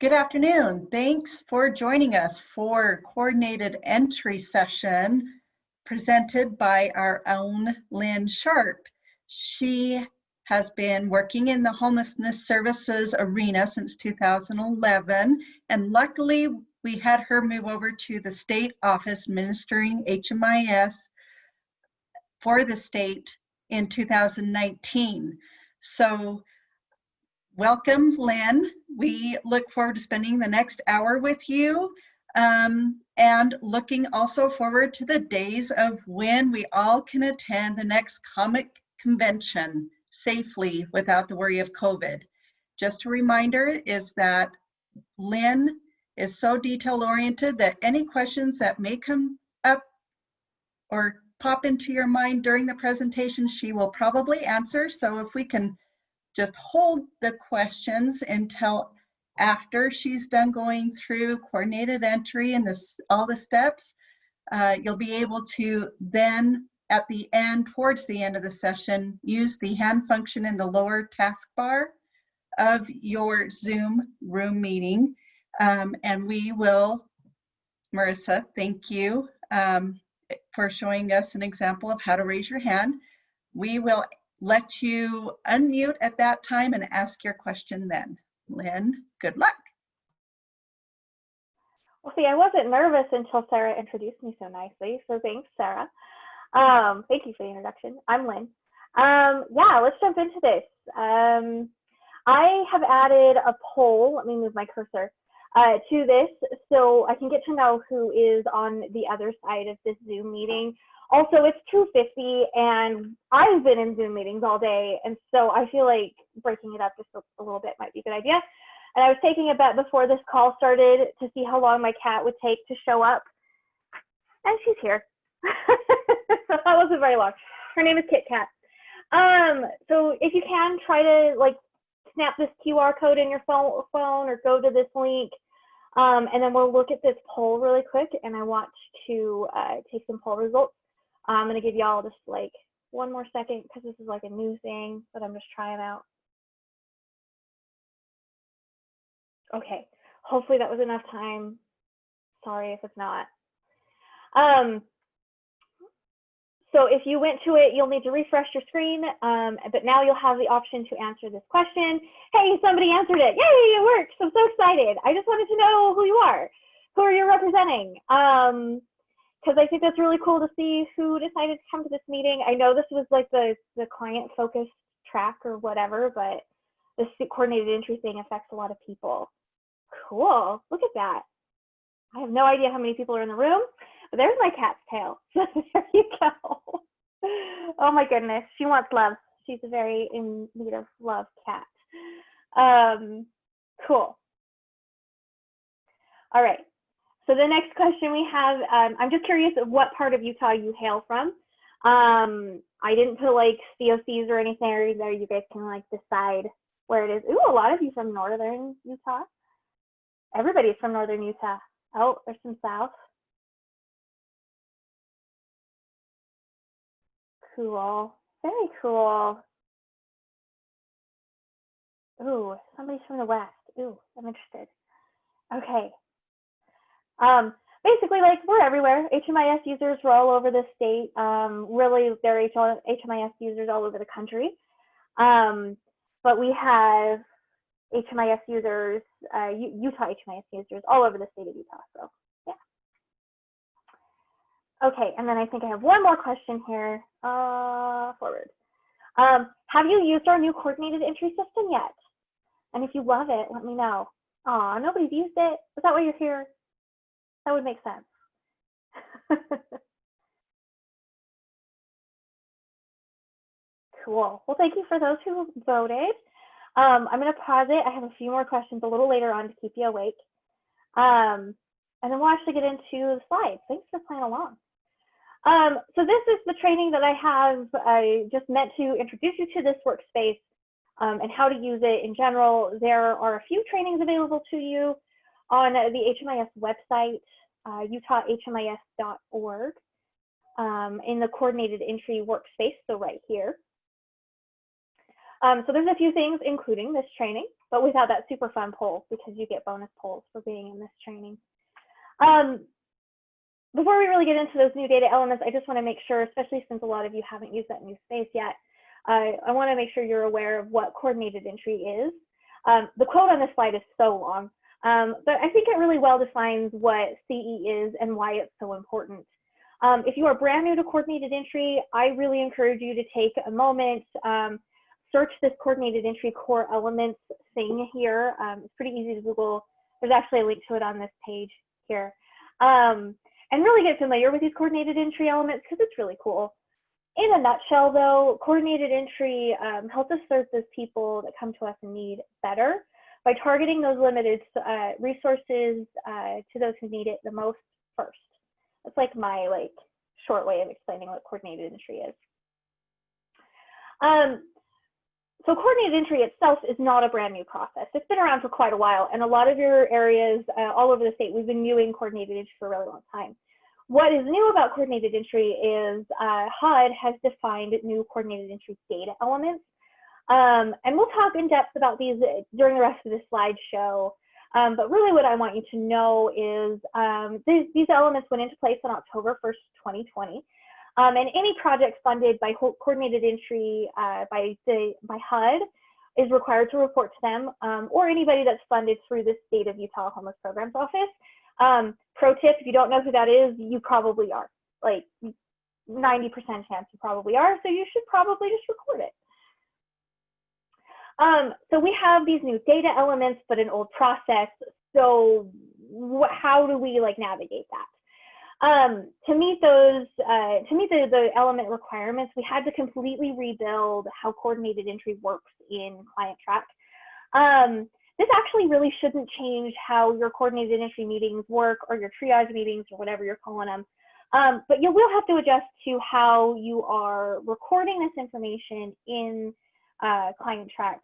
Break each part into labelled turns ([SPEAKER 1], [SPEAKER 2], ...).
[SPEAKER 1] Good afternoon. Thanks for joining us for coordinated entry session presented by our own Lynn Sharp. She has been working in the homelessness services arena since 2011, and luckily we had her move over to the state office administering HMIS for the state in 2019. So welcome, Lynn. We look forward to spending the next hour with you and looking also forward to the days of when we all can attend the next comic convention safely without the worry of COVID. Just a reminder is that Lynn is so detail-oriented that any questions that may come up or pop into your mind during the presentation, she will probably answer. So if we can just hold the questions until after she's done going through coordinated entry and all the steps, you'll be able to then at the end, towards the end of the session, use the hand function in the lower taskbar of your Zoom room meeting. And we will, Marissa, thank you for showing us an example of how to raise your hand. We will let you unmute at that time and ask your question then. Lynn, good luck.
[SPEAKER 2] Well, see, I wasn't nervous until Sarah introduced me so nicely, so thanks, Sarah. Thank you for the introduction. I'm Lynn. Yeah, let's jump into this. I have added a poll, let me move my cursor, to this so I can get to know who is on the other side of this Zoom meeting. Also, it's 2:50 and I've been in Zoom meetings all day, and so I feel like breaking it up just a little bit might be a good idea. And I was taking a bet before this call started to see how long my cat would take to show up, and she's here. So that wasn't very long. Her name is Kit Kat. So if you can, try to like snap this QR code in your phone or go to this link, and then we'll look at this poll really quick, and I want to take some poll results. I'm going to give y'all just like one more second because this is like a new thing that I'm just trying out. Okay, hopefully that was enough time. Sorry if it's not. So if you went to it, you'll need to refresh your screen, but now you'll have the option to answer this question. Hey, somebody answered it. Yay, it works. I'm so excited. I just wanted to know who you are. Who are you representing? Because I think that's really cool to see who decided to come to this meeting. I know this was like the client-focused track or whatever, but this coordinated entry thing affects a lot of people. Cool. Look at that. I have no idea how many people are in the room, but there's my cat's tail. So there you go. Oh my goodness. She wants love. She's a very in need of love cat. Cool. All right. So the next question we have, I'm just curious of what part of Utah you hail from. I didn't put like COCs or anything there. You guys can like decide where it is. Ooh, a lot of you from northern Utah. Everybody's from northern Utah. Oh, there's some south. Cool. Very cool. Ooh, somebody's from the west. Ooh, I'm interested. Okay. Basically, like, we're everywhere. HMIS users were all over the state. Really, there are HMIS users all over the country. But we have HMIS users, Utah HMIS users all over the state of Utah. So, yeah. Okay, and then I think I have one more question here. Forward. Have you used our new coordinated entry system yet? And if you love it, let me know. Aw, nobody's used it. Is that why you're here? That would make sense. Cool. Well, thank you for those who voted. I'm going to pause it. I have a few more questions a little later on to keep you awake. And then we'll actually get into the slides. Thanks for playing along. So this is the training that I have. I just meant to introduce you to this workspace and how to use it in general. There are a few trainings available to you on the HMIS website, utahhmis.org, in the coordinated entry workspace, so right here. So there's a few things, including this training. but without that super fun poll, because you get bonus polls for being in this training. Before we really get into those new data elements, I just want to make sure, especially since a lot of you haven't used that new space yet, I want to make sure you're aware of what coordinated entry is. The quote on this slide is so long, but I think it really well defines what CE is and why it's so important. If you are brand new to coordinated entry, I really encourage you to take a moment, search this coordinated entry core elements thing here. It's pretty easy to Google. There's actually a link to it on this page here. And really get familiar with these coordinated entry elements, because it's really cool. In a nutshell, though, coordinated entry helps us serve those people that come to us in need better by targeting those limited resources to those who need it the most first. That's like my short way of explaining what coordinated entry is. So coordinated entry itself is not a brand new process. It's been around for quite a while, and a lot of your areas all over the state, we've been using coordinated entry for a really long time. What is new about coordinated entry is HUD has defined new coordinated entry data elements. And we'll talk in depth about these during the rest of the slideshow. But really what I want you to know is these elements went into place on October 1st, 2020. And any project funded by coordinated entry by HUD is required to report to them, or anybody that's funded through the State of Utah Homeless Programs Office. Pro tip, if you don't know who that is, you probably are. Like 90% chance you probably are, so you should probably just record it. So we have these new data elements, but an old process. So how do we navigate that? To meet those, the element requirements, we had to completely rebuild how coordinated entry works in ClientTrack. This actually really shouldn't change how your coordinated entry meetings work, or your triage meetings, or whatever you're calling them. But you will have to adjust to how you are recording this information in ClientTrack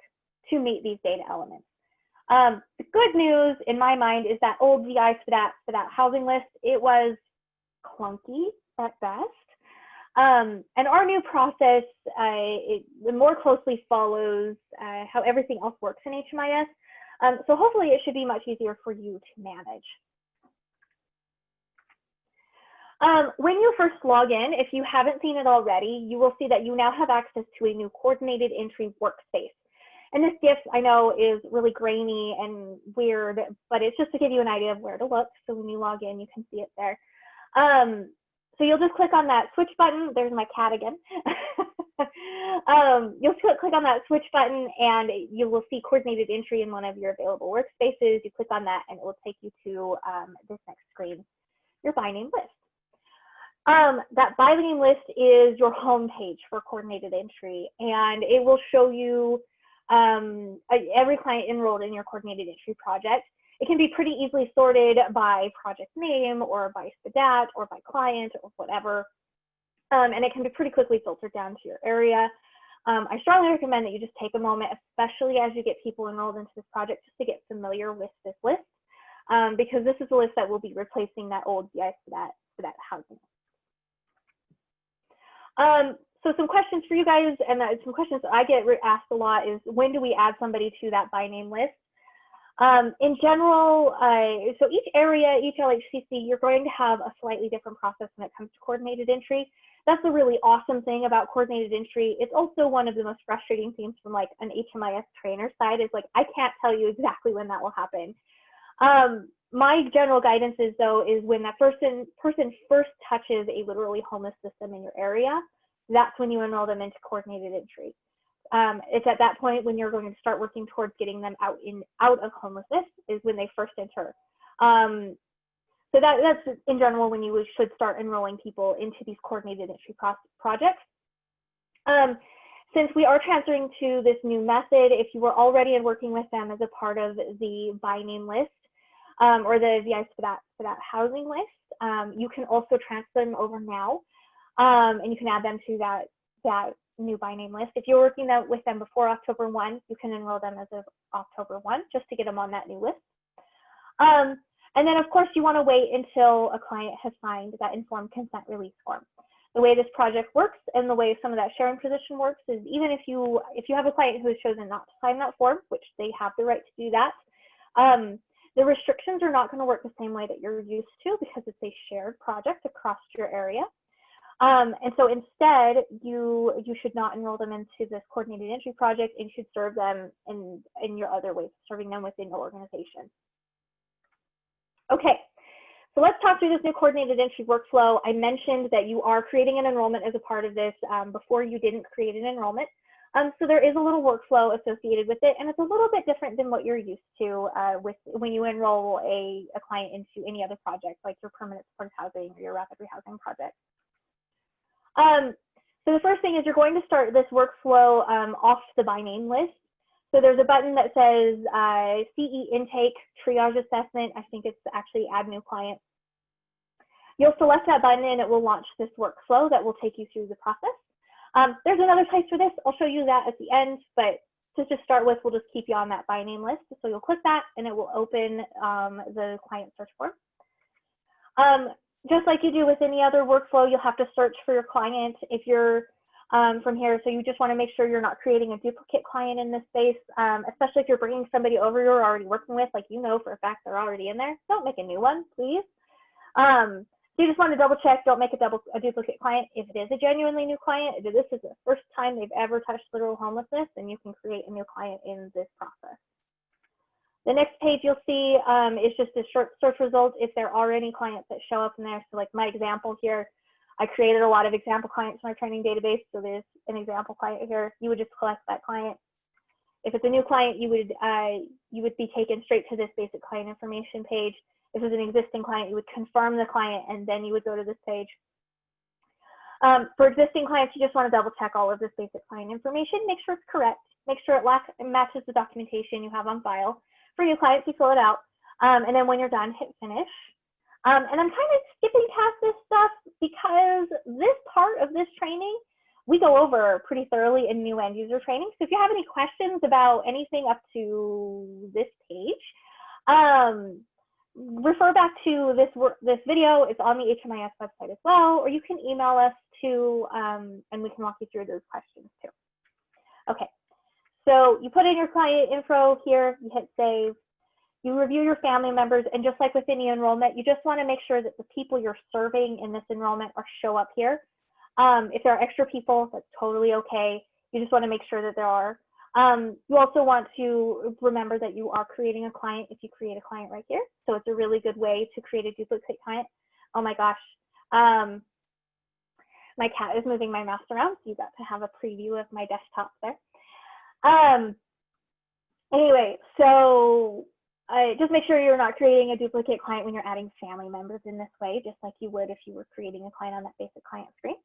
[SPEAKER 2] to meet these data elements. The good news in my mind is that old VI for that housing list, it was clunky at best. And our new process, it more closely follows how everything else works in HMIS. So hopefully it should be much easier for you to manage. When you first log in, if you haven't seen it already, you will see that you now have access to a new coordinated entry workspace. And this GIF, I know, is really grainy and weird, but it's just to give you an idea of where to look. So when you log in, you can see it there. So you'll just click on that switch button. There's my cat again. You'll click on that switch button, and you will see coordinated entry in one of your available workspaces. You click on that, and it will take you to this next screen, your by name list. That by name list is your home page for coordinated entry, and it will show you every client enrolled in your coordinated entry project. It can be pretty easily sorted by project name, or by SPDAT, or by client, or whatever. And it can be pretty quickly filtered down to your area. I strongly recommend that you just take a moment, especially as you get people enrolled into this project, just to get familiar with this list, because this is the list that will be replacing that old DI for that housing. So some questions for you guys, and some questions that I get asked a lot is, when do we add somebody to that by name list? In general, so each area, each LHCC, you're going to have a slightly different process when it comes to coordinated entry. That's a really awesome thing about coordinated entry. It's also one of the most frustrating things from an HMIS trainer side, is I can't tell you exactly when that will happen. My general guidance is, though, is when that person first touches a literally homeless system in your area, that's when you enroll them into coordinated entry. It's at that point when you're going to start working towards getting them out of homelessness, is when they first enter. So that's in general when you should start enrolling people into these coordinated entry projects. Since we are transferring to this new method, if you were already working with them as a part of the by name list, or the VIs for that housing list, you can also transfer them over now, and you can add them to that new by name list. If you're working with them before October 1, you can enroll them as of October 1, just to get them on that new list. And then, of course, you want to wait until a client has signed that informed consent release form. The way this project works and the way some of that sharing position works is even if you have a client who has chosen not to sign that form, which they have the right to do that, the restrictions are not going to work the same way that you're used to because it's a shared project across your area. And so instead, you should not enroll them into this coordinated entry project and should serve them in your other ways of serving them within your organization. Okay, so let's talk through this new coordinated entry workflow. I mentioned that you are creating an enrollment as a part of this. Before you didn't create an enrollment. So there is a little workflow associated with it, and it's a little bit different than what you're used to when you enroll a client into any other project, like your permanent supportive housing or your rapid rehousing project. So the first thing is you're going to start this workflow off the by name list. So there's a button that says CE intake, triage assessment. I think it's actually add new client. You'll select that button and it will launch this workflow that will take you through the process. There's another place for this. I'll show you that at the end, but to just start with, we'll just keep you on that by name list. So you'll click that and it will open the client search form. Just like you do with any other workflow, you'll have to search for your client if you're from here. So you just want to make sure you're not creating a duplicate client in this space, especially if you're bringing somebody over you're already working with, like you know for a fact they're already in there. Don't make a new one, please. So you just want to double check, don't make a duplicate client. If it is a genuinely new client, if this is the first time they've ever touched literal homelessness, then you can create a new client in this process. The next page you'll see is just a short search results if there are any clients that show up in there. So like my example here, I created a lot of example clients in our training database. So there's an example client here. You would just select that client. If it's a new client, you would be taken straight to this basic client information page. If it's an existing client, you would confirm the client and then you would go to this page. For existing clients, you just want to double check all of this basic client information, make sure it's correct, make sure it matches the documentation you have on file. For new clients, you fill it out. And then when you're done, hit finish. And I'm kind of skipping past this stuff because this part of this training, we go over pretty thoroughly in new end user training. So if you have any questions about anything up to this page, refer back to this video. It's on the HMIS website as well, or you can email us too, and we can walk you through those questions too. Okay, so you put in your client info here, you hit save, you review your family members, and just like with any enrollment, you just want to make sure that the people you're serving in this enrollment show up here. If there are extra people, that's totally okay. You just want to make sure that there are. You also want to remember that you are creating a client if you create a client right here. So it's a really good way to create a duplicate client. Oh my gosh. My cat is moving my mouse around, so you got to have a preview of my desktop there. Anyway, so just make sure you're not creating a duplicate client when you're adding family members in this way, just like you would if you were creating a client on that basic client screen.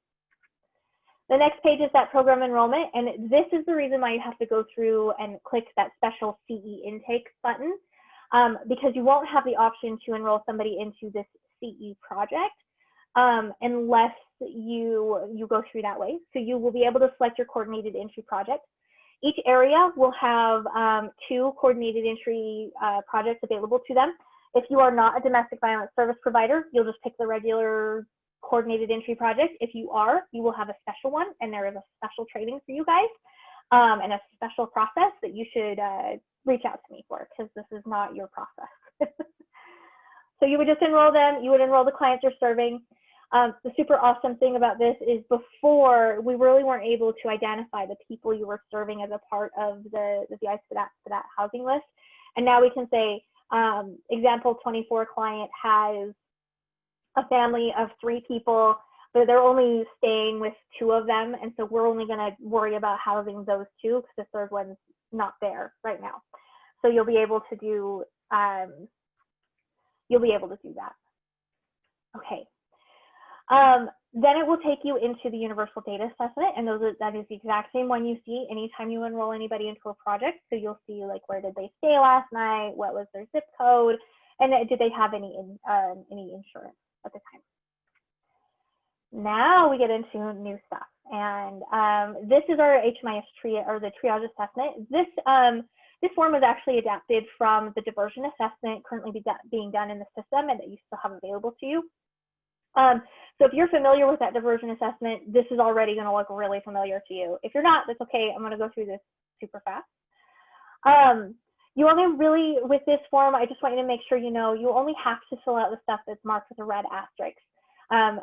[SPEAKER 2] The next page is that program enrollment, and this is the reason why you have to go through and click that special CE intake button, because you won't have the option to enroll somebody into this CE project unless you go through that way. So you will be able to select your coordinated entry project. Each area will have 2 coordinated entry projects available to them. If you are not a domestic violence service provider, you'll just pick the regular coordinated entry project. If you are, you will have a special one, and there is a special training for you guys and a special process that you should reach out to me for, because this is not your process. So you would just enroll them, you would enroll the clients you're serving. The super awesome thing about this is before, we really weren't able to identify the people you were serving as a part of the VIs for that housing list. And now we can say, example 24 client has a family of 3 people, but they're only staying with 2 of them. And so we're only gonna worry about housing those 2 because the 3rd one's not there right now. So you'll be able to do, that. Okay. Then it will take you into the universal data assessment, and that is the exact same one you see anytime you enroll anybody into a project. So you'll see like, where did they stay last night? What was their zip code? And did they have any insurance at the time? Now we get into new stuff, and this is our HMIS triage assessment. This form was actually adapted from the diversion assessment currently being done in the system and that you still have available to you. So if you're familiar with that diversion assessment, this is already going to look really familiar to you. If you're not, that's okay. I'm going to go through this super fast. You only really, with this form, I just want you to make sure you know, you only have to fill out the stuff that's marked with a red asterisk,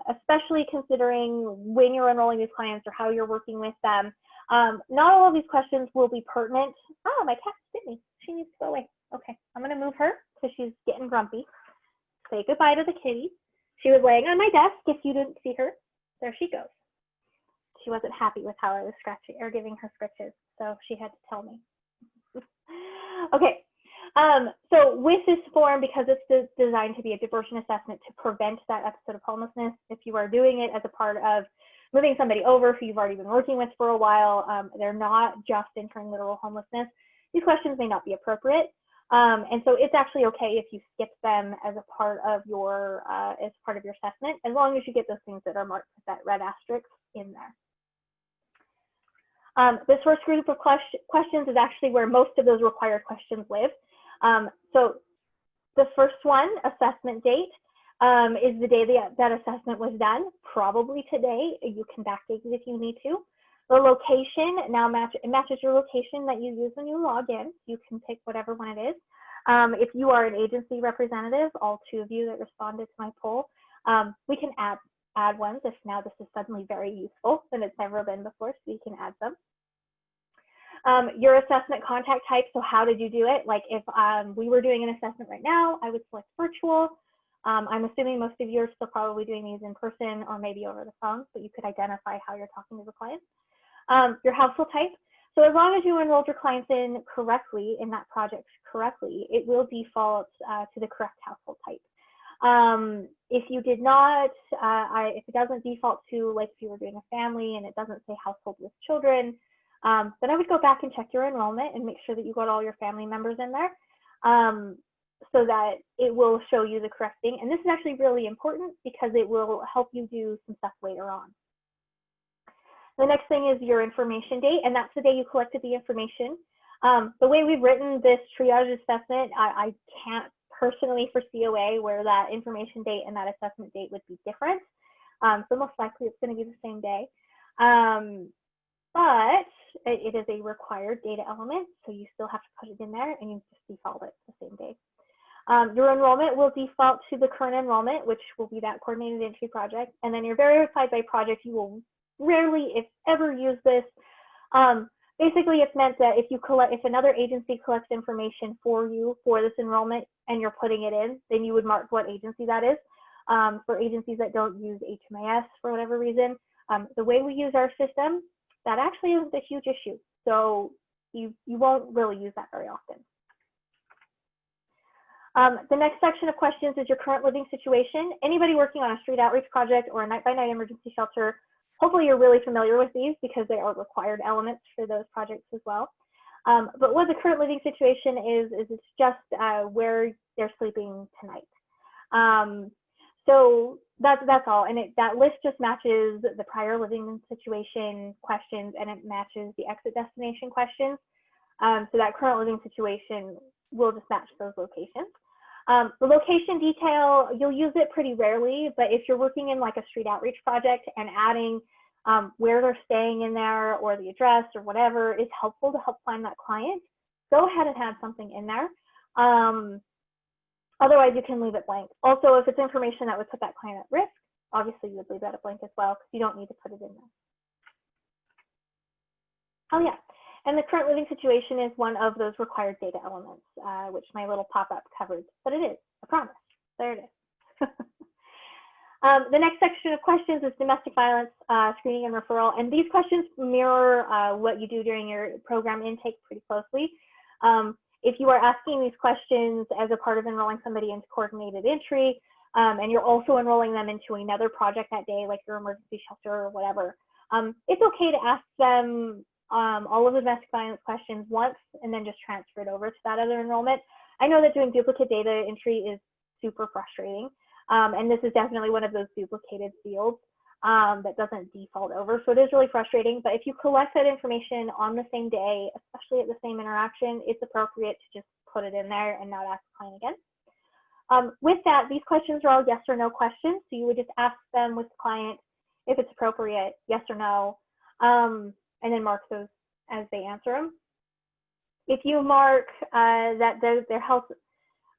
[SPEAKER 2] especially considering when you're enrolling these clients or how you're working with them. Not all of these questions will be pertinent. Oh, my cat bit me. She needs to go away. Okay, I'm going to move her because she's getting grumpy. Say goodbye to the kitty. She was laying on my desk if you didn't see her. There she goes. She wasn't happy with how I was scratching or giving her scritches, so she had to tell me. Okay, so with this form, because it's designed to be a diversion assessment to prevent that episode of homelessness, if you are doing it as a part of moving somebody over who you've already been working with for a while, they're not just entering literal homelessness, these questions may not be appropriate. And so it's actually okay if you skip them as a part of your assessment, as long as you get those things that are marked with that red asterisk in there. This first group of questions is actually where most of those required questions live. So the first one, assessment date, is the day that assessment was done, probably today. You can backdate it if you need to. The location now matches your location that you use when you log in. You can pick whatever one it is. If you are an agency representative, all 2 of you that responded to my poll, we can add ones if now this is suddenly very useful than it's ever been before, so you can add them. Your assessment contact type, so how did you do it? Like if we were doing an assessment right now, I would select virtual. I'm assuming most of you are still probably doing these in person or maybe over the phone, but you could identify how you're talking to the client. Your household type, so as long as you enrolled your clients in correctly, in that project correctly, it will default to the correct household type. If you did not, if it doesn't default to, like if you were doing a family and it doesn't say household with children, then I would go back and check your enrollment and make sure that you got all your family members in there, so that it will show you the correct thing. And this is actually really important because it will help you do some stuff later on. The next thing is your information date, and that's the day you collected the information. The way we've written this triage assessment, I can't personally foresee a way where that information date and that assessment date would be different. So most likely it's going to be the same day. But it is a required data element, so you still have to put it in there and you just default it the same day. Your enrollment will default to the current enrollment, which will be that coordinated entry project. And then your verified by project, you will rarely, if ever, use this. Basically, it's meant that if another agency collects information for you for this enrollment and you're putting it in, then you would mark what agency that is. For agencies that don't use HMIS for whatever reason, the way we use our system, that actually isn't a huge issue. So you won't really use that very often. The next section of questions is your current living situation. Anybody working on a street outreach project or a night-by-night emergency shelter, hopefully you're really familiar with these because they are required elements for those projects as well. But what the current living situation is it's just where they're sleeping tonight. So that's all, and that list just matches the prior living situation questions, and it matches the exit destination questions. So that current living situation will just match those locations. The location detail, you'll use it pretty rarely, but if you're working in like a street outreach project and adding where they're staying in there or the address or whatever is helpful to help find that client, go ahead and add something in there. Otherwise, you can leave it blank. Also, if it's information that would put that client at risk, obviously you would leave that blank as well because you don't need to put it in there. Oh yeah, and the current living situation is one of those required data elements, which my little pop-up covered, but it is, I promise. There it is. The next section of questions is domestic violence screening and referral, and these questions mirror what you do during your program intake pretty closely. If you are asking these questions as a part of enrolling somebody into coordinated entry, and you're also enrolling them into another project that day, like your emergency shelter or whatever, it's okay to ask them all of the domestic violence questions once and then just transfer it over to that other enrollment. I know that doing duplicate data entry is super frustrating, and this is definitely one of those duplicated fields that doesn't default over. So it is really frustrating, but if you collect that information on the same day, especially at the same interaction, it's appropriate to just put it in there and not ask the client again. With that, these questions are all yes or no questions. So you would just ask them with the client if it's appropriate, yes or no, and then mark those as they answer them. If you mark that their health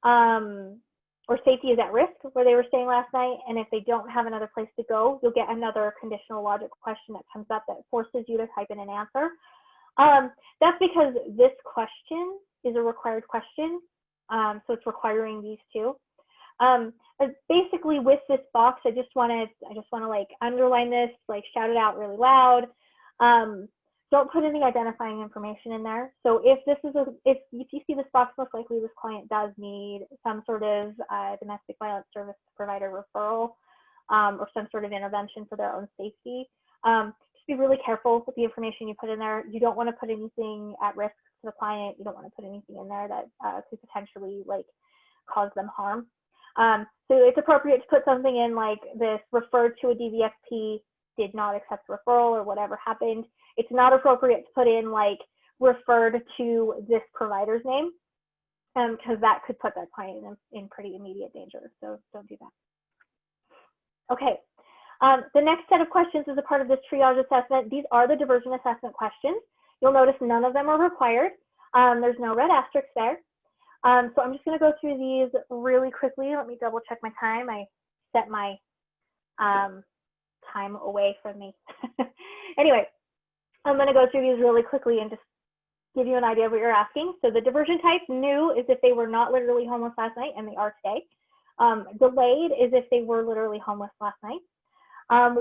[SPEAKER 2] or safety is at risk where they were staying last night, and if they don't have another place to go, you'll get another conditional logic question that comes up that forces you to type in an answer. That's because this question is a required question, so it's requiring these two. Basically, with this box, I just want to like underline this, like shout it out really loud. Don't put any identifying information in there. So if you see this box, most likely this client does need some sort of domestic violence service provider referral or some sort of intervention for their own safety. Just be really careful with the information you put in there. You don't want to put anything at risk to the client. You don't want to put anything in there that could potentially like cause them harm. So it's appropriate to put something in like this: referred to a DVSP, did not accept referral, or whatever happened. It's not appropriate to put in like referred to this provider's name, because that could put that client in pretty immediate danger. So don't do that. Okay. The next set of questions is a part of this triage assessment. These are the diversion assessment questions. You'll notice none of them are required. There's no red asterisk there. So I'm just going to go through these really quickly. Let me double check my time. I set my time away from me. Anyway, I'm going to go through these really quickly and just give you an idea of what you're asking. So the diversion type: new is if they were not literally homeless last night and they are today. Delayed is if they were literally homeless last night.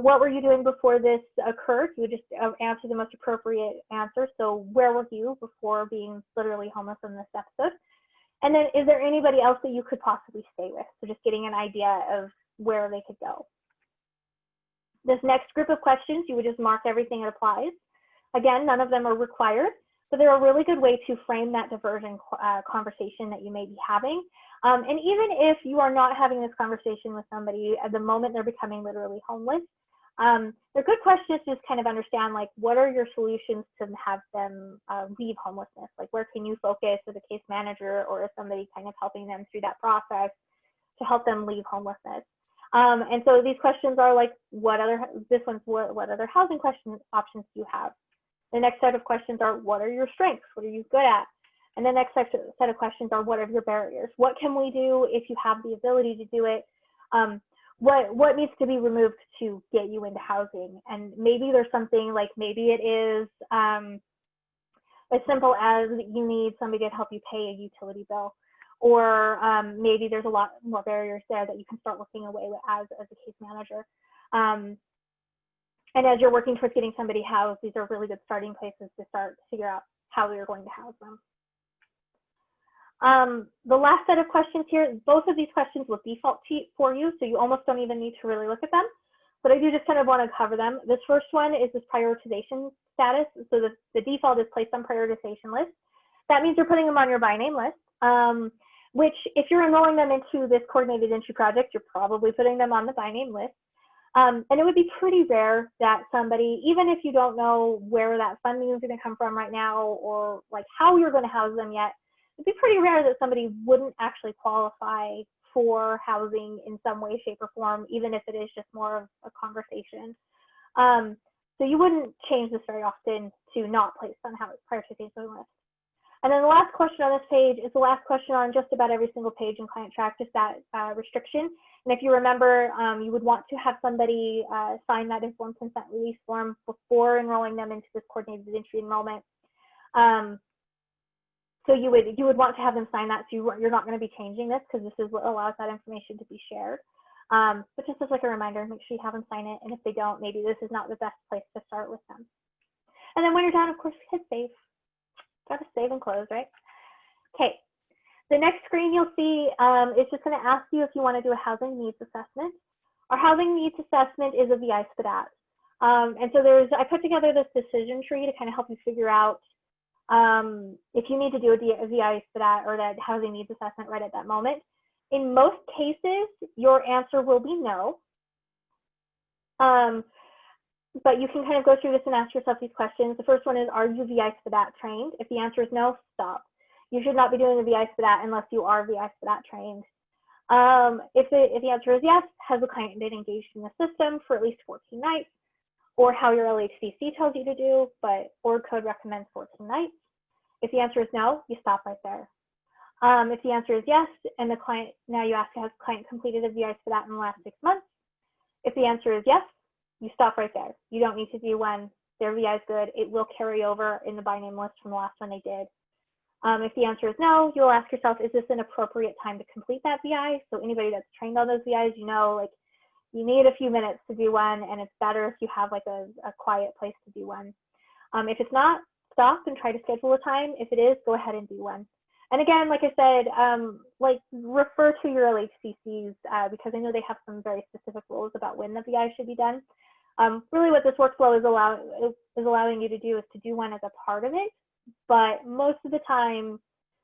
[SPEAKER 2] What were you doing before this occurred? You would just answer the most appropriate answer. So where were you before being literally homeless in this episode? And then, is there anybody else that you could possibly stay with? So just getting an idea of where they could go. This next group of questions, you would just mark everything it applies. Again, none of them are required, but they're a really good way to frame that diversion conversation that you may be having. And even if you are not having this conversation with somebody at the moment they're becoming literally homeless, they're good questions to just kind of understand, like, what are your solutions to have them leave homelessness? Like, where can you focus as a case manager or as somebody kind of helping them through that process to help them leave homelessness? And so these questions are like, what other housing options do you have? The next set of questions are, what are your strengths? What are you good at? And the next set of questions are, what are your barriers? What can we do if you have the ability to do it? What needs to be removed to get you into housing? And maybe there's something like, maybe it is as simple as you need somebody to help you pay a utility bill. Or maybe there's a lot more barriers there that you can start working away with as a case manager. And as you're working towards getting somebody housed, these are really good starting places to start to figure out how you're going to house them. The last set of questions here, both of these questions will default for you, so you almost don't even need to really look at them. But I do just kind of want to cover them. This first one is this prioritization status. So the default is placed on prioritization list. That means you're putting them on your by name list, which if you're enrolling them into this coordinated entry project, you're probably putting them on the by name list. And it would be pretty rare that somebody, even if you don't know where that funding is going to come from right now, or like how you're going to house them yet, it'd be pretty rare that somebody wouldn't actually qualify for housing in some way, shape, or form, even if it is just more of a conversation. So you wouldn't change this very often to not place on prioritization list. And then the last question on this page is the last question on just about every single page in Client Track, just that restriction. And if you remember, you would want to have somebody sign that informed consent release form before enrolling them into this coordinated entry enrollment. So you would want to have them sign that, so you're not going to be changing this, because this is what allows that information to be shared. But just as like a reminder, make sure you have them sign it. And if they don't, maybe this is not the best place to start with them. And then when you're done, of course, hit save. Got to save and close, right? Okay. The next screen you'll see is just going to ask you if you want to do a housing needs assessment. Our housing needs assessment is a VI SPDAT. And so I put together this decision tree to kind of help you figure out if you need to do a VI SPDAT or that housing needs assessment right at that moment. In most cases, your answer will be no. But you can kind of go through this and ask yourself these questions. The first one is, are you VI SPDAT trained? If the answer is no, stop. You should not be doing a VI SPDAT unless you are VI SPDAT trained. If the answer is yes, has the client been engaged in the system for at least 14 nights, or how your LHCC tells you to do, but org code recommends 14 nights. If the answer is no, you stop right there. If the answer is yes, and the client, now you ask, has the client completed a VIs for that in the last 6 months? If the answer is yes, you stop right there. You don't need to do one. Their VI is good. It will carry over in the by name list from the last one they did. If the answer is no, you'll ask yourself, is this an appropriate time to complete that VI? So anybody that's trained on those VIs, you know, like you need a few minutes to do one, and it's better if you have like a quiet place to do one. If it's not, stop and try to schedule a time. If it is, go ahead and do one. And again, like I said, like refer to your LHCCs because I know they have some very specific rules about when the VI should be done. Really what this workflow is allowing you to do is to do one as a part of it. But most of the time,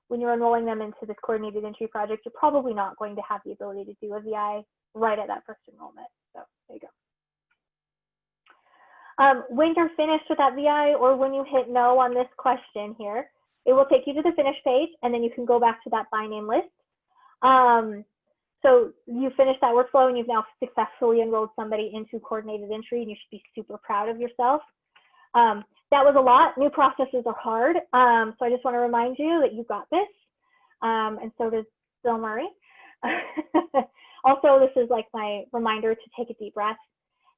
[SPEAKER 2] when you're enrolling them into this coordinated entry project, you're probably not going to have the ability to do a VI right at that first enrollment. So there you go. When you're finished with that VI, or when you hit no on this question here, it will take you to the finish page, and then you can go back to that by name list. So you finished that workflow, and you've now successfully enrolled somebody into coordinated entry, and you should be super proud of yourself. That was a lot. New processes are hard. So I just want to remind you that you got this, and so does Bill Murray. Also, this is like my reminder to take a deep breath.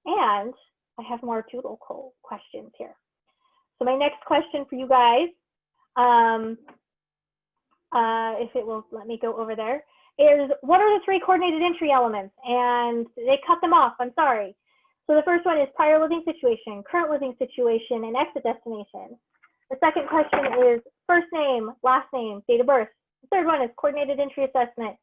[SPEAKER 2] And I have more doodle questions here. So my next question for you guys, if it will let me go over there, is what are the 3 coordinated entry elements? And they cut them off, I'm sorry. So the first one is prior living situation, current living situation, and exit destination. The second question is first name, last name, date of birth. The third one is coordinated entry assessment,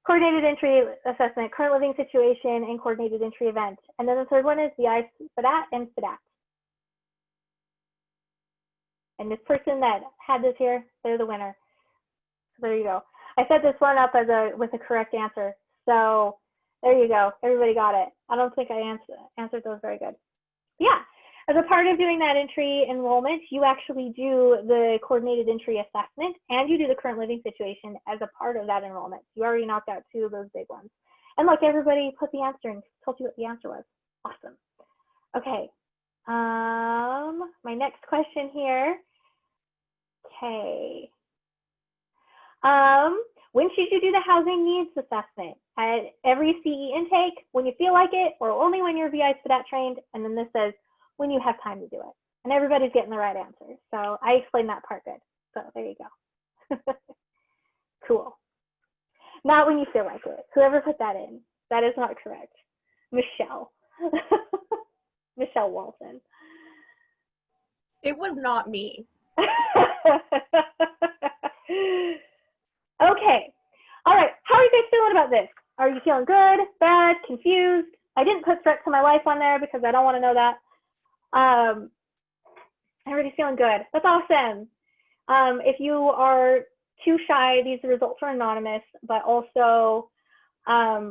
[SPEAKER 2] coordinated entry assessment, current living situation, and coordinated entry event. And then the third one is VI FDAT and FDAT. And this person that had this here, they're the winner. So there you go. I set this one up as with a correct answer. So there you go. Everybody got it. I don't think I answered those very good. Yeah. As a part of doing that entry enrollment, you actually do the coordinated entry assessment, and you do the current living situation as a part of that enrollment. You already knocked out 2 of those big ones. And look, everybody put the answer and told you what the answer was. Awesome. Okay. My next question here. Okay. When should you do the housing needs assessment? At every CE intake, when you feel like it, or only when your VI FDAT trained? And then this says, when you have time to do it. And everybody's getting the right answer. So I explained that part good. So there you go. Cool. Not when you feel like it. Whoever put that in, that is not correct. Michelle. Michelle Walton.
[SPEAKER 3] It was not me.
[SPEAKER 2] Okay. All right. How are you guys feeling about this? Are you feeling good, bad, confused? I didn't put threat to my life on there because I don't want to know that. Everybody's feeling good. That's awesome. If you are too shy, these results are anonymous, but also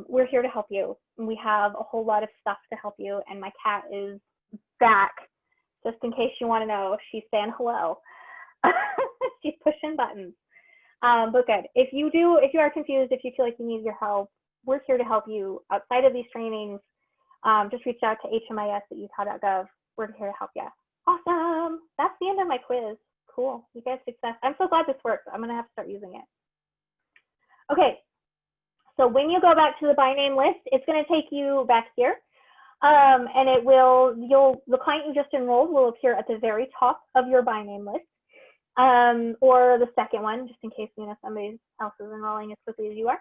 [SPEAKER 2] we're here to help you. We have a whole lot of stuff to help you, and my cat is back, just in case you want to know. She's saying hello. She's pushing buttons. But good. If you are confused, if you feel like you need your help, we're here to help you outside of these trainings. Just reach out to HMIS at utah.gov. We're here to help you. Awesome. That's the end of my quiz. Cool. You guys success. I'm so glad this works. I'm going to have to start using it. Okay. So when you go back to the by name list, it's going to take you back here. And it will, the client you just enrolled will appear at the very top of your by name list. Or the second one, just in case somebody else is enrolling as quickly as you are.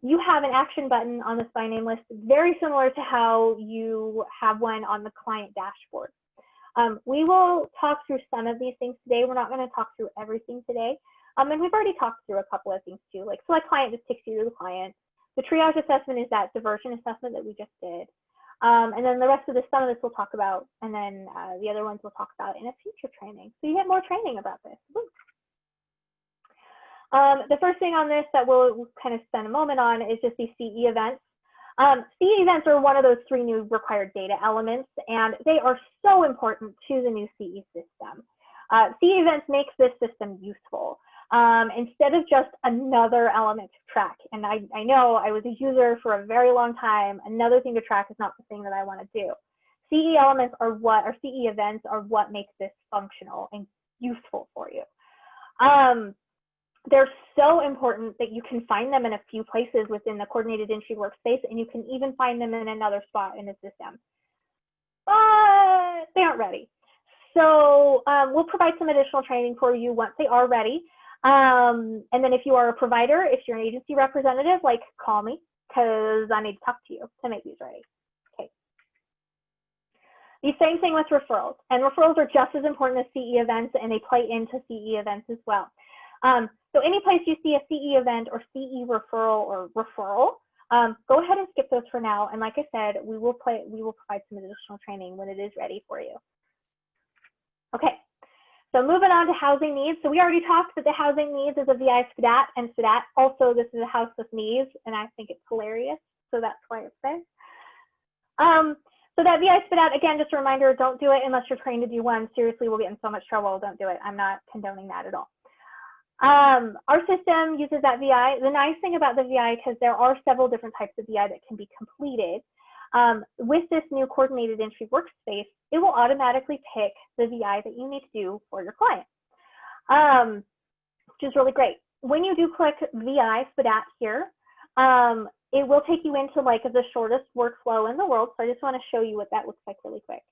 [SPEAKER 2] You have an action button on this by name list, very similar to how you have one on the client dashboard. We will talk through some of these things today. We're not going to talk through everything today. And we've already talked through a couple of things too. Like select client just takes you to the client. The triage assessment is that diversion assessment that we just did. And then the rest of some of this we'll talk about, and then the other ones we'll talk about in a future training. So you get more training about this. The first thing on this that we'll kind of spend a moment on is just these CE events. CE events are one of those 3 new required data elements, and they are so important to the new CE system. CE events makes this system useful. Instead of just another element to track. And I know I was a user for a very long time. Another thing to track is not the thing that I want to do. CE elements are what, or CE events are what makes this functional and useful for you. They're so important that you can find them in a few places within the coordinated entry workspace, and you can even find them in another spot in the system. But they aren't ready. So we'll provide some additional training for you once they are ready. And then if you are a provider, if you're an agency representative, like call me, because I need to talk to you to make these ready. Okay. The same thing with referrals. And referrals are just as important as CE events, and they play into CE events as well. So any place you see a CE event or CE referral, go ahead and skip those for now. And like I said, we will provide some additional training when it is ready for you. Okay, so moving on to housing needs. So we already talked that the housing needs is a VI SPDAT and SPDAT. Also, this is a house with needs, and I think it's hilarious. So that's why it's there. So that VI SPDAT, again, just a reminder, don't do it unless you're trained to do one. Seriously, we'll get in so much trouble. Don't do it. I'm not condoning that at all. Our system uses that VI. The nice thing about the VI, because there are several different types of VI that can be completed, with this new coordinated entry workspace, it will automatically pick the VI that you need to do for your client, which is really great. When you do click VI SPDAT here, it will take you into like the shortest workflow in the world. So I just want to show you what that looks like really quick.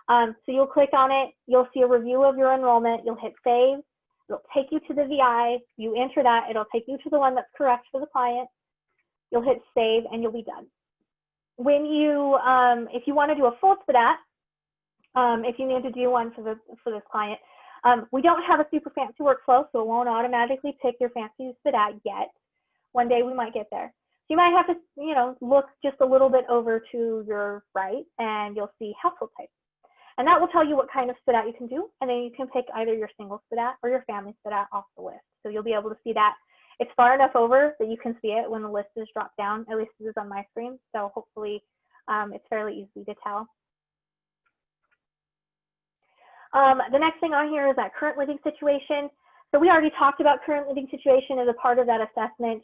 [SPEAKER 2] So you'll click on it. You'll see a review of your enrollment. You'll hit save. It'll take you to the VI. You enter that. It'll take you to the one that's correct for the client. You'll hit save, and you'll be done. When you, if you want to do a full SPDAT, if you need to do one for this client, we don't have a super fancy workflow, so it won't automatically pick your fancy SPDAT yet. One day we might get there. So you might have to, you know, look just a little bit over to your right, and you'll see household type. And that will tell you what kind of SPDAT you can do, and then you can pick either your single SPDAT or your family SPDAT off the list. So you'll be able to see that. It's far enough over that you can see it when the list is dropped down. At least it is on my screen, so hopefully it's fairly easy to tell. The next thing on here is that current living situation. So we already talked about current living situation as a part of that assessment.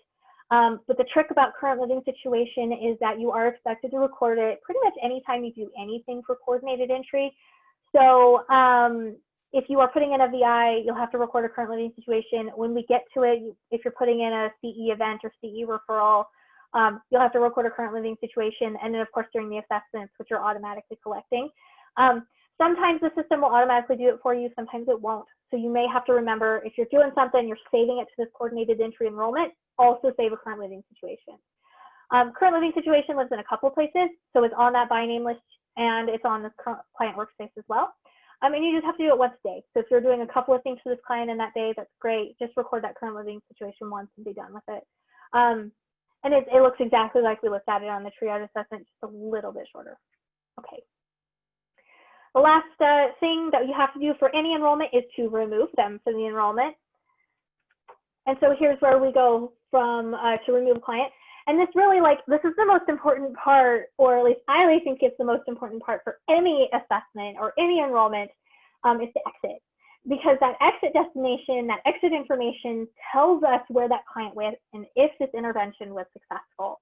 [SPEAKER 2] But the trick about current living situation is that you are expected to record it pretty much anytime you do anything for coordinated entry. So if you are putting in a VI, you'll have to record a current living situation. When we get to it, if you're putting in a CE event or CE referral, you'll have to record a current living situation. And then of course, during the assessments, which you're automatically collecting. Sometimes the system will automatically do it for you, sometimes it won't. So you may have to remember, if you're doing something, you're saving it to this coordinated entry enrollment, also save a current living situation. Current living situation lives in a couple of places, so it's on that by name list and it's on the client workspace as well. And you just have to do it once a day. So if you're doing a couple of things for this client in that day, that's great. Just record that current living situation once and be done with it. And it looks exactly like we looked at it on the triage assessment, just a little bit shorter. Okay. The last thing that you have to do for any enrollment is to remove them from the enrollment. And so here's where we go from to remove client. And this really, this is the most important part, or at least I really think it's the most important part for any assessment or any enrollment, is the exit. Because that exit destination, that exit information tells us where that client went and if this intervention was successful.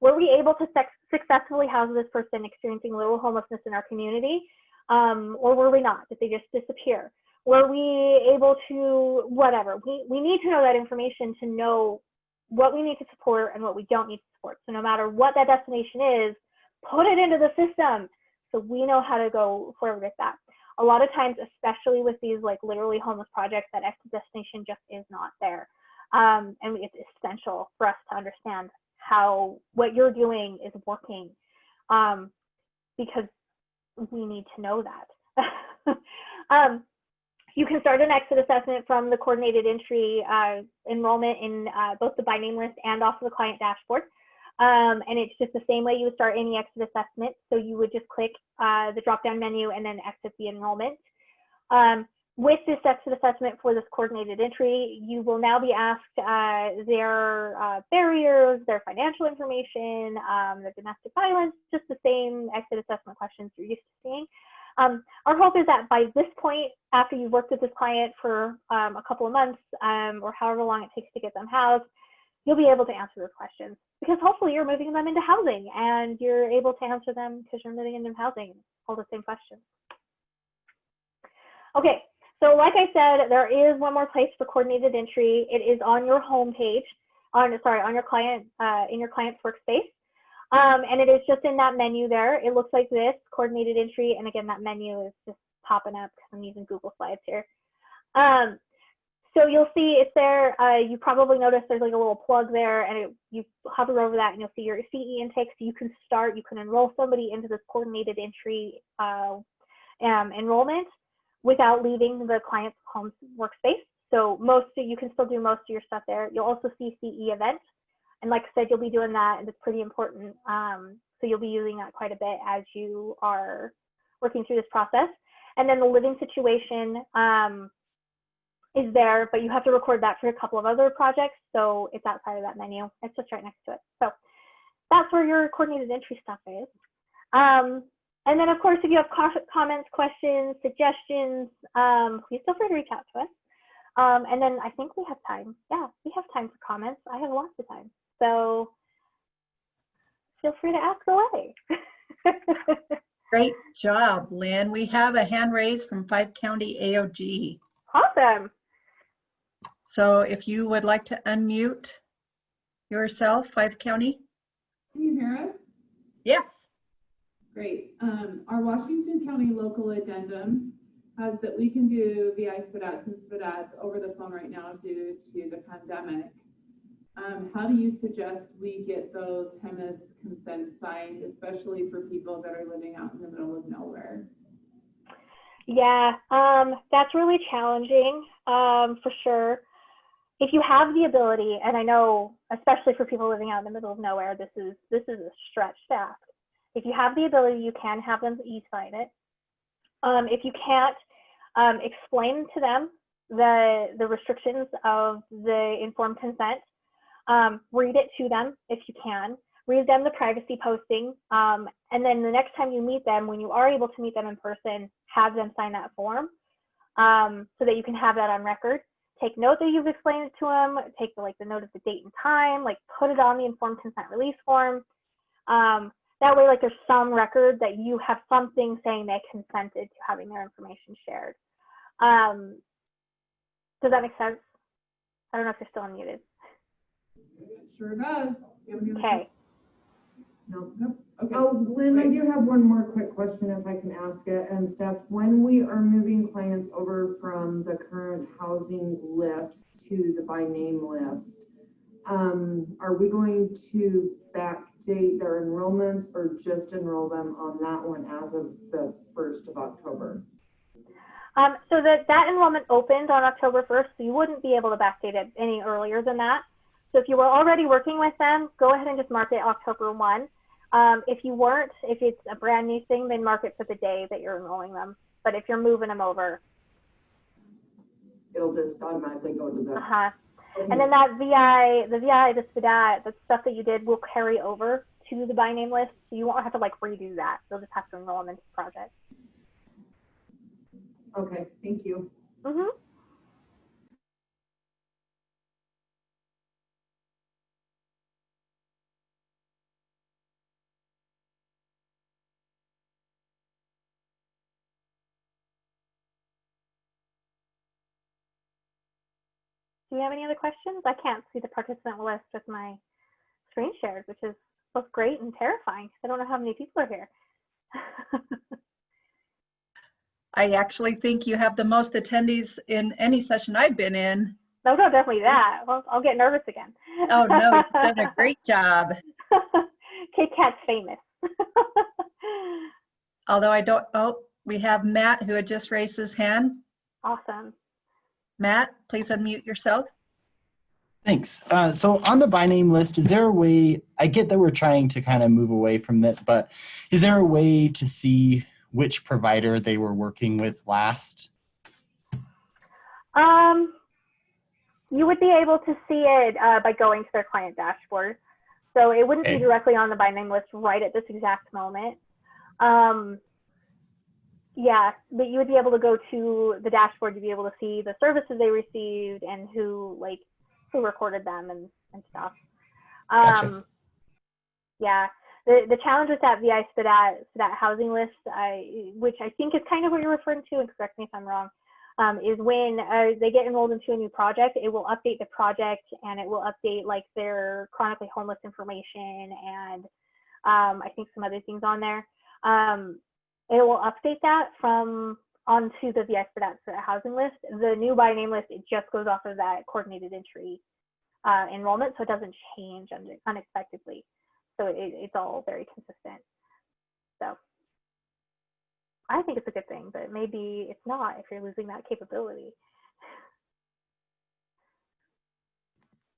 [SPEAKER 2] Were we able to successfully house this person experiencing literal homelessness in our community? Or were we not? Did they just disappear? Were we able to, whatever? We need to know that information to know what we need to support and what we don't need to support. So no matter what that destination is, put it into the system so we know how to go forward with that. A lot of times, especially with these literally homeless projects, that exit destination just is not there. And it's essential for us to understand how what you're doing is working, because we need to know that. You can start an exit assessment from the coordinated entry enrollment in both the by name list and off of the client dashboard. And it's just the same way you would start any exit assessment. So you would just click the drop-down menu and then exit the enrollment. With this exit assessment for this coordinated entry, you will now be asked their barriers, their financial information, their domestic violence, just the same exit assessment questions you're used to seeing. Our hope is that by this point, after you've worked with this client for a couple of months or however long it takes to get them housed, you'll be able to answer those questions, because hopefully you're moving them into housing and you're able to answer them because you're moving into housing, all the same questions. Okay, so like I said, there is one more place for coordinated entry. It is on your home page, on your client, in your client's workspace. And it is just in that menu there. It looks like this, coordinated entry. And again, that menu is just popping up because I'm using Google Slides here. So you'll see it's there. You probably noticed there's like a little plug there, and you hover over that and you'll see your CE intake. So you can enroll somebody into this coordinated entry enrollment without leaving the client's home workspace. So you can still do most of your stuff there. You'll also see CE event. And like I said, you'll be doing that, and it's pretty important. So you'll be using that quite a bit as you are working through this process. And then the living situation is there, but you have to record that for a couple of other projects. So it's outside of that menu. It's just right next to it. So that's where your coordinated entry stuff is. And then, of course, if you have comments, questions, suggestions, please feel free to reach out to us. And then I think we have time. Yeah, we have time for comments. I have lots of time. So feel free to ask away.
[SPEAKER 1] Great job, Lynn. We have a hand raised from 5 County AOG.
[SPEAKER 2] Awesome.
[SPEAKER 1] So if you would like to unmute yourself, 5 County.
[SPEAKER 4] Can you hear us?
[SPEAKER 1] Yes.
[SPEAKER 4] Great. Our Washington County local addendum has that we can do VI SPDATs and SPDATs over the phone right now due to the pandemic. How do you suggest we get those HMIS consents signed, especially for people that are living out in the middle of nowhere?
[SPEAKER 2] Yeah, that's really challenging, for sure. If you have the ability, and I know, especially for people living out in the middle of nowhere, this is a stretched ask. If you have the ability, you can have them e-sign it. If you can't, explain to them the restrictions of the informed consent. Read it to them if you can. Read them the privacy posting, and then the next time you meet them, when you are able to meet them in person, have them sign that form so that you can have that on record. Take note that you've explained it to them. Take the note of the date and time. Put it on the informed consent release form. That way, there's some record that you have something saying they consented to having their information shared. Does that make sense? I don't know if you're still unmuted.
[SPEAKER 4] It sure does.
[SPEAKER 2] Okay.
[SPEAKER 5] No.
[SPEAKER 4] Okay.
[SPEAKER 5] Oh, Lynn, I do have one more quick question if I can ask it. And Steph, when we are moving clients over from the current housing list to the by name list, are we going to backdate their enrollments or just enroll them on that one as of the 1st of October?
[SPEAKER 2] So that enrollment opened on October 1st, so you wouldn't be able to backdate it any earlier than that. So if you were already working with them, go ahead and just mark it October 1. If you weren't, if it's a brand new thing, then mark it for the day that you're enrolling them. But if you're moving them over,
[SPEAKER 5] It'll just automatically go to the.
[SPEAKER 2] Okay. And then that the SPDAT, the stuff that you did will carry over to the by name list. So you won't have to redo that. You'll just have to enroll them into the project.
[SPEAKER 5] Okay, thank you.
[SPEAKER 2] Mm-hmm. Do you have any other questions? I can't see the participant list with my screen shared, which is both great and terrifying. I don't know how many people are here.
[SPEAKER 1] I actually think you have the most attendees in any session I've been in.
[SPEAKER 2] No, definitely that. Well, I'll get nervous again.
[SPEAKER 1] Oh no, you've done a great job.
[SPEAKER 2] Kit Kat's famous.
[SPEAKER 1] Although I don't, we have Matt who had just raised his hand.
[SPEAKER 2] Awesome.
[SPEAKER 1] Matt, please unmute yourself.
[SPEAKER 6] Thanks. So on the by name list, is there a way, I get that we're trying to kind of move away from this, but is there a way to see which provider they were working with last?
[SPEAKER 2] You would be able to see it by going to their client dashboard. So it wouldn't be directly on the by name list right at this exact moment. Yeah, but you would be able to go to the dashboard to be able to see the services they received and who recorded them and stuff.
[SPEAKER 6] Gotcha.
[SPEAKER 2] Yeah, the challenge with that VI SPDAT housing list, which I think is kind of what you're referring to, and correct me if I'm wrong, is when they get enrolled into a new project, it will update the project and it will update like their chronically homeless information and I think some other things on there. It will update that from onto the VI SPDAT housing list. The new by name list, it just goes off of that coordinated entry enrollment, so it doesn't change unexpectedly. So it's all very consistent. So I think it's a good thing, but maybe it's not if you're losing that capability.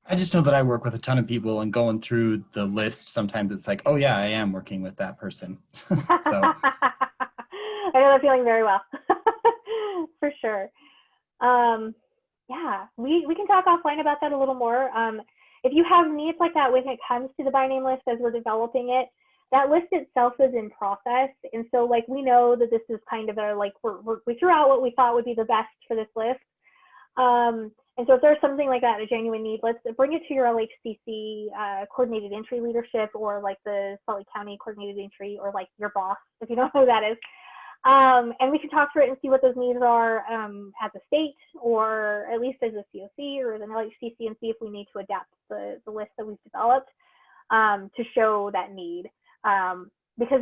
[SPEAKER 6] I just know that I work with a ton of people, and going through the list, sometimes it's like, oh yeah, I am working with that person. So
[SPEAKER 2] I know that feeling very well. For sure. Yeah, we can talk offline about that a little more. If you have needs like that when it comes to the by name list as we're developing it, that list itself is in process. And so like we know that this is kind of a, like we threw out what we thought would be the best for this list. And so if there's something like that, a genuine need, let's bring it to your LHCC coordinated entry leadership, or like the Salt Lake County coordinated entry, or like your boss, if you don't know who that is. And we can talk through it and see what those needs are at the state, or at least as a COC or as an LHCC, and see if we need to adapt the list that we've developed to show that need. Because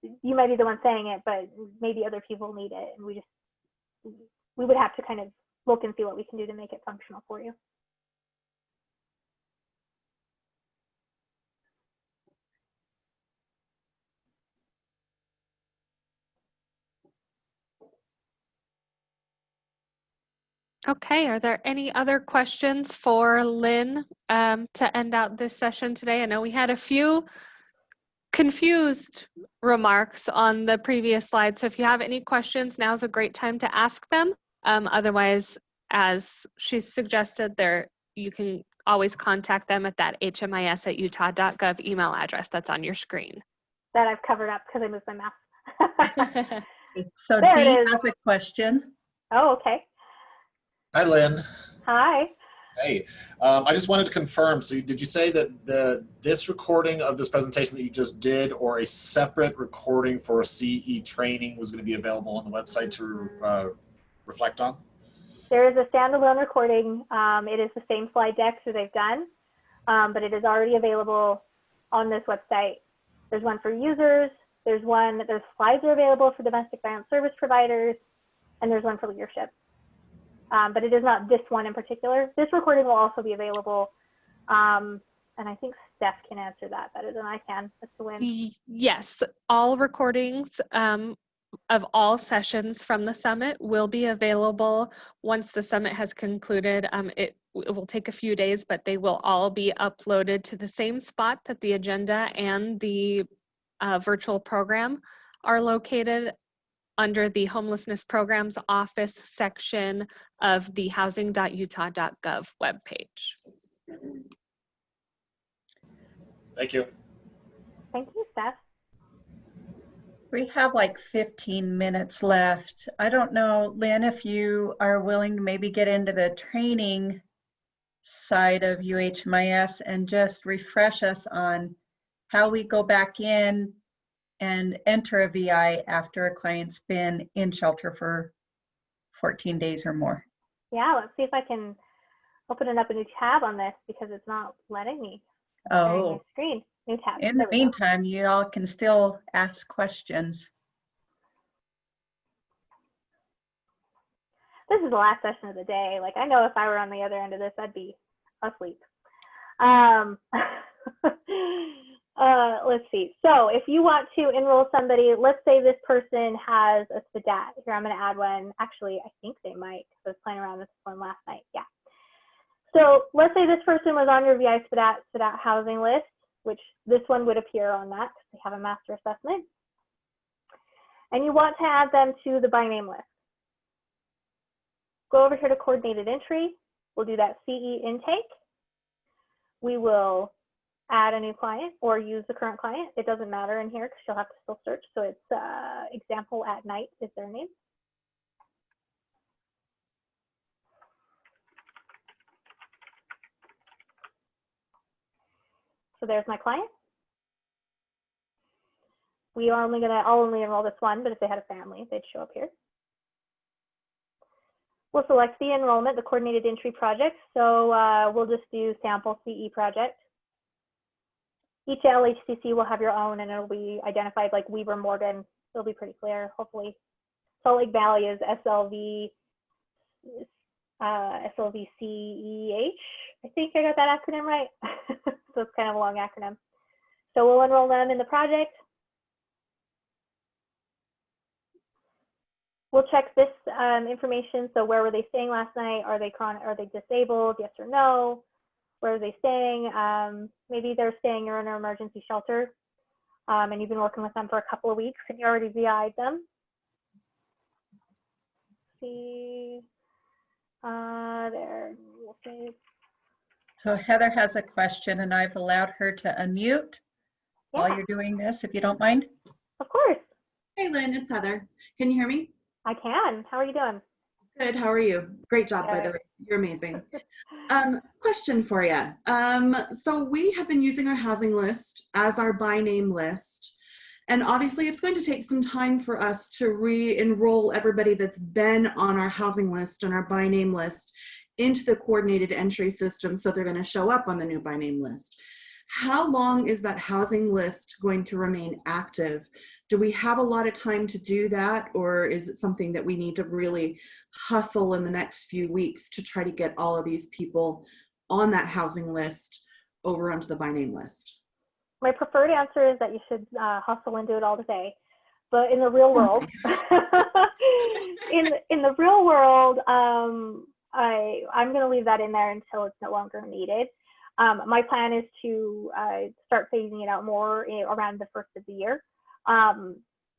[SPEAKER 2] you might be the one saying it, but maybe other people need it, and we would have to kind of look and see what we can do to make it functional for you.
[SPEAKER 7] Okay, are there any other questions for Lynn to end out this session today? I know we had a few confused remarks on the previous slide, so if you have any questions, now's a great time to ask them. Otherwise, as she suggested, you can always contact them at that HMIS@utah.gov email address that's on your screen.
[SPEAKER 2] That I've covered up because I moved my mouse.
[SPEAKER 1] So
[SPEAKER 2] There
[SPEAKER 1] Dee
[SPEAKER 2] it is.
[SPEAKER 1] has a question.
[SPEAKER 2] Oh, okay.
[SPEAKER 8] Hi, Lynn.
[SPEAKER 2] Hi.
[SPEAKER 8] Hey, I just wanted to confirm. So, did you say that this recording of this presentation that you just did, or a separate recording for a CE training, was going to be available on the website to reflect on?
[SPEAKER 2] There is a standalone recording. It is the same slide deck that they've done, but it is already available on this website. There's one for users. There's slides are available for domestic violence service providers, and there's one for leadership. But it is not this one in particular. This recording will also be available. And I think Steph can answer that better than I can as to when.
[SPEAKER 7] Yes, all recordings of all sessions from the summit will be available once the summit has concluded. It will take a few days, but they will all be uploaded to the same spot that the agenda and the virtual program are located, under the Homelessness Programs Office section of the housing.utah.gov webpage.
[SPEAKER 8] Thank you.
[SPEAKER 2] Thank you, Steph.
[SPEAKER 1] We have like 15 minutes left. I don't know, Lynn, if you are willing to maybe get into the training side of UHMIS and just refresh us on how we go back in and enter a VI after a client's been in shelter for 14 days or more.
[SPEAKER 2] Yeah, let's see if I can open up a new tab on this because it's not letting me.
[SPEAKER 1] Oh,
[SPEAKER 2] My screen. New tab.
[SPEAKER 1] in the meantime, you all can still ask questions.
[SPEAKER 2] This is the last session of the day. Like, I know if I were on the other end of this, I'd be asleep. Let's see. So if you want to enroll somebody, let's say this person has a SPDAT. Here, I'm going to add one. Actually, I think they might, because I was playing around with this one last night. Yeah. So let's say this person was on your VI SPDAT housing list, which this one would appear on that because they have a master assessment. And you want to add them to the by name list. Go over here to coordinated entry. We'll do that CE intake. We will add a new client or use the current client. It doesn't matter in here because she'll have to still search. So it's example at night is their name. So there's my client. I'll only enroll this one, but if they had a family, they'd show up here. We'll select the enrollment, the coordinated entry project. So we'll just do sample CE project. Each LHCC will have your own, and it'll be identified like Weaver Morgan. It'll be pretty clear, hopefully. Salt Lake Valley is SLVCEH. I think I got that acronym right. So it's kind of a long acronym. So we'll enroll them in the project. We'll check this information. So where were they staying last night? Are they disabled? Yes or no? Where are they staying? Maybe they're staying in an emergency shelter, and you've been working with them for a couple of weeks and you already VI'd them. See, there. We'll see.
[SPEAKER 1] So Heather has a question, and I've allowed her to unmute while you're doing this, if you don't mind.
[SPEAKER 2] Of course.
[SPEAKER 9] Hey, Lynn, it's Heather. Can you hear me?
[SPEAKER 2] I can. How are you doing?
[SPEAKER 9] Good. How are you? Great job, by the way. You're amazing. Question for you. So we have been using our housing list as our by name list. And obviously it's going to take some time for us to re-enroll everybody that's been on our housing list and our by name list into the coordinated entry system, so they're going to show up on the new by name list. How long is that housing list going to remain active? Do we have a lot of time to do that, or is it something that we need to really hustle in the next few weeks to try to get all of these people on that housing list over onto the by name list?
[SPEAKER 2] My preferred answer is that you should hustle and do it all today. But in the real world, in the real world, I'm going to leave that in there until it's no longer needed. My plan is to start phasing it out more around the first of the year.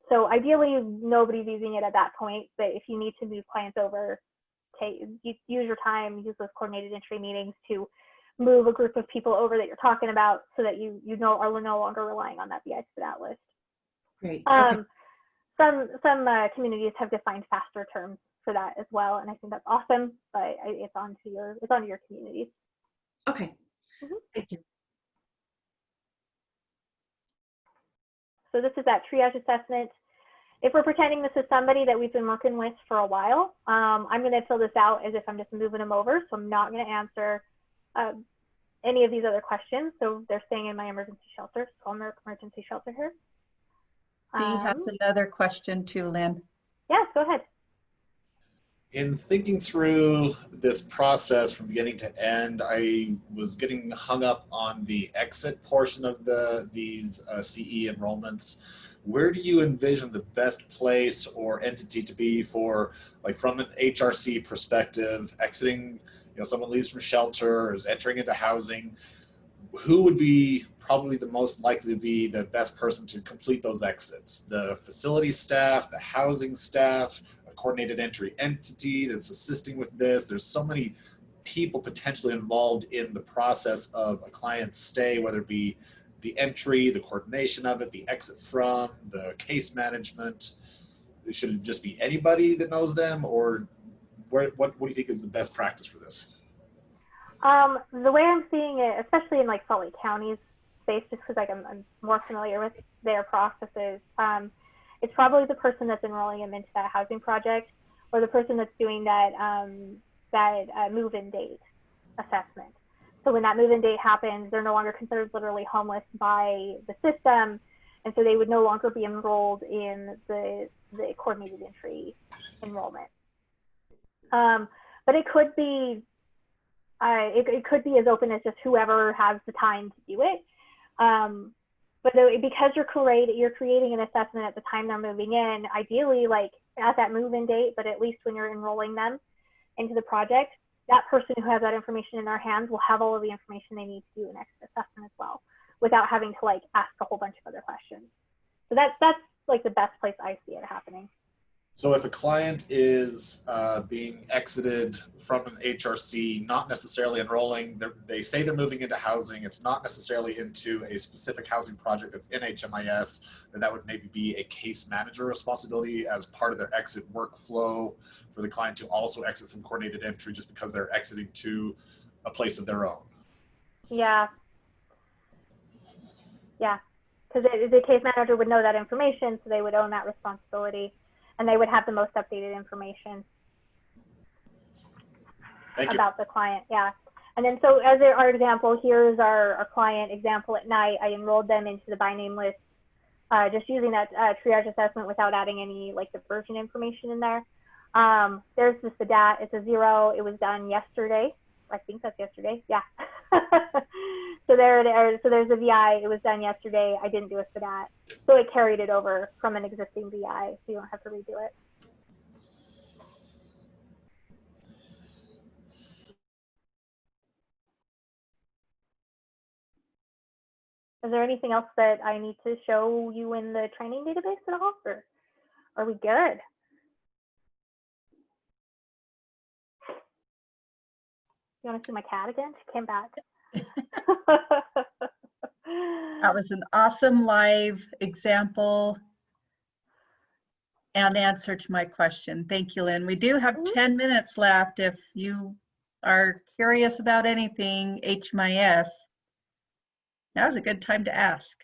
[SPEAKER 2] So ideally, nobody's using it at that point, but if you need to move clients over, use your time, use those coordinated entry meetings to move a group of people over that you're talking about so that you are no longer relying on that BI for that list.
[SPEAKER 9] Great. Okay.
[SPEAKER 2] Some communities have defined faster terms for that as well, and I think that's awesome, but it's onto your communities.
[SPEAKER 9] Okay. Mm-hmm. Thank you.
[SPEAKER 2] So this is that triage assessment. If we're pretending this is somebody that we've been working with for a while, I'm going to fill this out as if I'm just moving them over. So I'm not going to answer any of these other questions. So they're staying in my emergency shelter. So I'm in emergency shelter here.
[SPEAKER 1] Dee has another question too, Lynn.
[SPEAKER 2] Yes, go ahead.
[SPEAKER 8] In thinking through this process from beginning to end, I was getting hung up on the exit portion of these CE enrollments. Where do you envision the best place or entity to be for, like from an HRC perspective, exiting, someone leaves from shelter or is entering into housing? Who would be probably the most likely to be the best person to complete those exits? The facility staff, the housing staff, coordinated entry entity that's assisting with this. There's so many people potentially involved in the process of a client's stay, whether it be the entry, the coordination of it, the exit from, the case management. Should it just be anybody that knows them, or what do you think is the best practice for this?
[SPEAKER 2] The way I'm seeing it, especially in like Salt Lake County's space, just because like I'm more familiar with their processes, it's probably the person that's enrolling them into that housing project, or the person that's doing that move-in date assessment. So when that move-in date happens, they're no longer considered literally homeless by the system, and so they would no longer be enrolled in the coordinated entry enrollment. But it could be as open as just whoever has the time to do it. But because you're creating an assessment at the time they're moving in, ideally like at that move-in date, but at least when you're enrolling them into the project, that person who has that information in their hands will have all of the information they need to do an exit assessment as well, without having to like ask a whole bunch of other questions. So that's like the best place I see it happening.
[SPEAKER 8] So if a client is being exited from an HRC, not necessarily enrolling, they say they're moving into housing, it's not necessarily into a specific housing project that's in HMIS, then that would maybe be a case manager responsibility as part of their exit workflow for the client to also exit from coordinated entry just because they're exiting to a place of their own.
[SPEAKER 2] Yeah. Yeah. Because the case manager would know that information, so they would own that responsibility, and they would have the most updated information about the client. Yeah. And then, so as our example, here's our client example at night. I enrolled them into the by name list, just using that triage assessment without adding any like diversion information in there. There's the SPDAT. It's a 0. It was done yesterday. I think that's yesterday. Yeah. So there it is. So there's a VI. It was done yesterday. I didn't do a SPDAT. So it carried it over from an existing VI, so you don't have to redo it. Is there anything else that I need to show you in the training database at all, or are we good? You want to see my cat again? She came back.
[SPEAKER 1] That was an awesome live example and answer to my question. Thank you, Lynn. We do have 10 minutes left. If you are curious about anything HMIS, now's a good time to ask.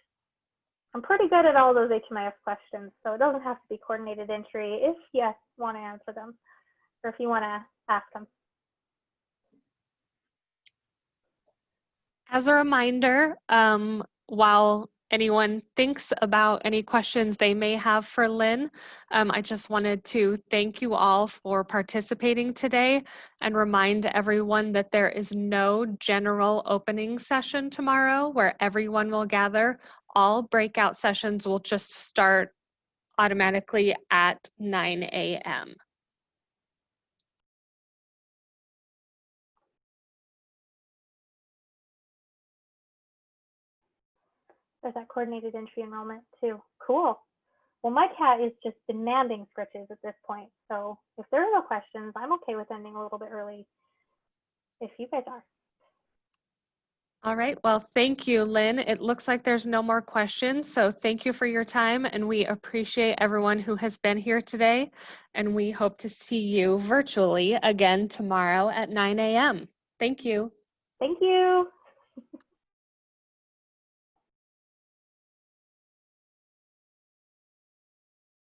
[SPEAKER 2] I'm pretty good at all those HMIS questions, so it doesn't have to be coordinated entry if you want to answer them, or if you want to ask them.
[SPEAKER 7] As a reminder, while anyone thinks about any questions they may have for Lynn, I just wanted to thank you all for participating today and remind everyone that there is no general opening session tomorrow where everyone will gather. All breakout sessions will just start automatically at 9 a.m.
[SPEAKER 2] There's that coordinated entry enrollment too. Cool. Well, my cat is just demanding scritches at this point. So if there are no questions, I'm okay with ending a little bit early if you guys are.
[SPEAKER 7] All right, well, thank you, Lynn. It looks like there's no more questions, so thank you for your time, and we appreciate everyone who has been here today, and we hope to see you virtually again tomorrow at 9 a.m. Thank you.
[SPEAKER 2] Thank you.